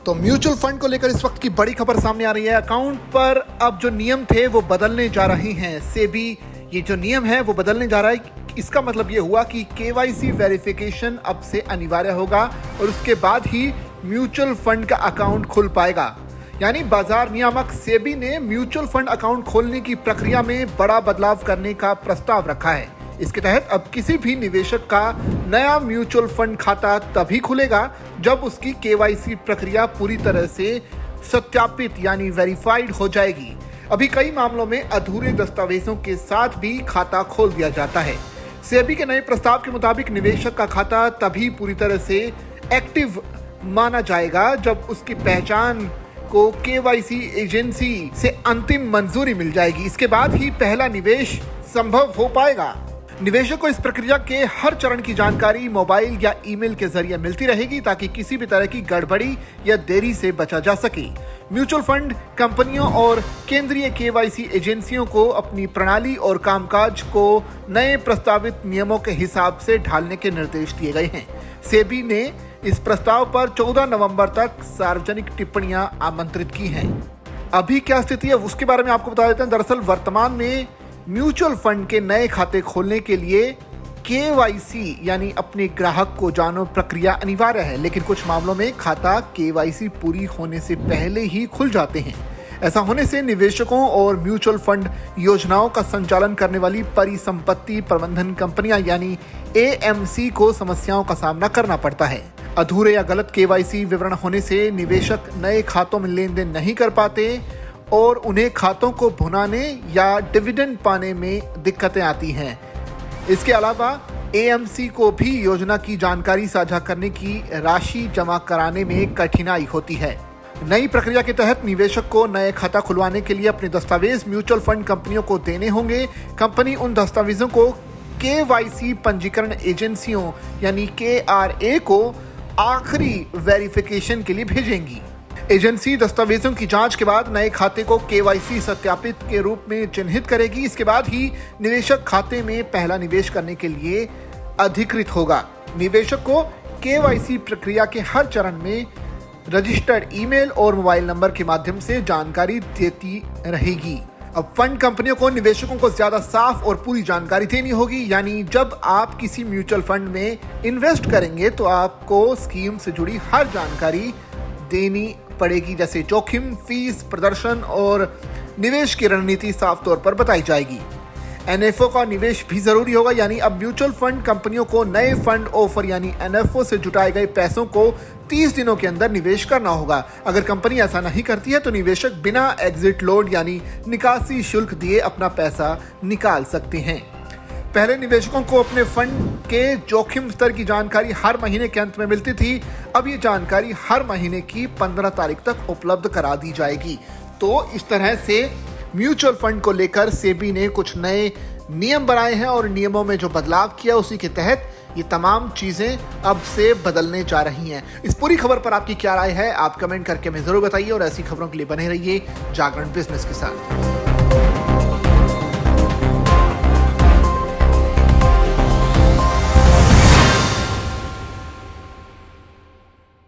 तो mutual fund को लेकर इस वक्त की बड़ी खबर सामने आ रही है। अकाउंट पर अब जो नियम थे वो बदलने जा रहे हैं। सेबी ये जो नियम है वो बदलने जा रहा है। इसका मतलब ये हुआ कि केवाईसी वेरिफिकेशन अब से अनिवार्य होगा और उसके बाद ही म्यूचुअल फंड का अकाउंट खुल पाएगा। यानी बाजार नियामक सेबी ने म्यूचुअल फंड अकाउंट खोलने की प्रक्रिया में बड़ा बदलाव करने का प्रस्ताव रखा है। इसके तहत अब किसी भी निवेशक का नया म्यूचुअल फंड खाता तभी खुलेगा जब उसकी केवाईसी प्रक्रिया पूरी तरह से सत्यापित यानी वेरीफाइड हो जाएगी। अभी कई मामलों में अधूरे दस्तावेजों के साथ भी खाता खोल दिया जाता है। सेबी के नए प्रस्ताव के मुताबिक निवेशक का खाता तभी पूरी तरह से एक्टिव माना जाएगा जब उसकी पहचान को केवाईसी एजेंसी से अंतिम मंजूरी मिल जाएगी। इसके बाद ही पहला निवेश संभव हो पाएगा। निवेशक को इस प्रक्रिया के हर चरण की जानकारी मोबाइल या ईमेल के जरिए मिलती रहेगी ताकि किसी भी तरह की गड़बड़ी या देरी से बचा जा सके। म्यूचुअल फंड कंपनियों और केंद्रीय केवाईसी एजेंसियों को अपनी प्रणाली और कामकाज को नए प्रस्तावित नियमों के हिसाब से ढालने के निर्देश दिए गए हैं। सेबी ने इस प्रस्ताव पर 14 नवंबर तक सार्वजनिक टिप्पणियां आमंत्रित की हैं। अभी क्या स्थिति है उसके बारे में आपको बता देते हैं। दरअसल वर्तमान में म्यूचुअल फंड के नए खाते खोलने के लिए केवाईसी यानी अपने ग्राहक को जानो प्रक्रिया अनिवार्य है, लेकिन कुछ मामलों में खाता केवाईसी पूरी होने से पहले ही खुल जाते हैं। ऐसा होने से निवेशकों और म्यूचुअल फंड योजनाओं का संचालन करने वाली परिसंपत्ति प्रबंधन कंपनियां यानी एएमसी को समस्याओं का सामना करना पड़ता है। अधूरे या गलत केवाईसी विवरण होने से निवेशक नए खातों में लेन देन नहीं कर पाते और उन्हें खातों को भुनाने या डिविडेंड पाने में दिक्कतें आती हैं। इसके अलावा एएमसी को भी योजना की जानकारी साझा करने की राशि जमा कराने में कठिनाई होती है। नई प्रक्रिया के तहत निवेशक को नए खाता खुलवाने के लिए अपने दस्तावेज म्यूचुअल फंड कंपनियों को देने होंगे। कंपनी उन दस्तावेजों को केवाईसी पंजीकरण एजेंसियों यानी केआरए को आखिरी वेरिफिकेशन के लिए भेजेंगी। एजेंसी दस्तावेजों की जांच के बाद नए खाते को केवाईसी सत्यापित के रूप में चिन्हित करेगी। इसके बाद ही निवेशक खाते में पहला निवेश करने के लिए अधिकृत होगा। निवेशक को केवाईसी प्रक्रिया के हर चरण में रजिस्टर्ड ईमेल और मोबाइल नंबर के माध्यम से जानकारी देती रहेगी। अब फंड कंपनियों को निवेशकों को ज्यादा साफ और पूरी जानकारी देनी होगी। यानी जब आप किसी म्यूचुअल फंड में इन्वेस्ट करेंगे तो आपको स्कीम से जुड़ी हर जानकारी देनी पड़ेगी, जैसे जोखिम, फीस, प्रदर्शन और निवेश की रणनीति साफ तौर पर बताई जाएगी। एनएफओ का निवेश भी जरूरी होगा। यानी अब म्यूचुअल फंड कंपनियों को नए फंड ऑफर यानी एनएफओ से जुटाए गए पैसों को 30 दिनों के अंदर निवेश करना होगा। अगर कंपनी ऐसा नहीं करती है तो निवेशक बिना एग्जिट लोड यानी निकासी शुल्क दिए अपना पैसा निकाल सकते हैं। पहले निवेशकों को अपने फंड के जोखिम स्तर की जानकारी हर महीने के अंत में मिलती थी। अब ये जानकारी हर महीने की 15 तारीख तक उपलब्ध करा दी जाएगी। तो इस तरह से म्यूचुअल फंड को लेकर सेबी ने कुछ नए नियम बनाए हैं और नियमों में जो बदलाव किया उसी के तहत ये तमाम चीजें अब से बदलने जा रही हैं। इस पूरी खबर पर आपकी क्या राय है आप कमेंट करके हमें जरूर बताइए और ऐसी खबरों के लिए बने रहिए जागरण बिजनेस के साथ।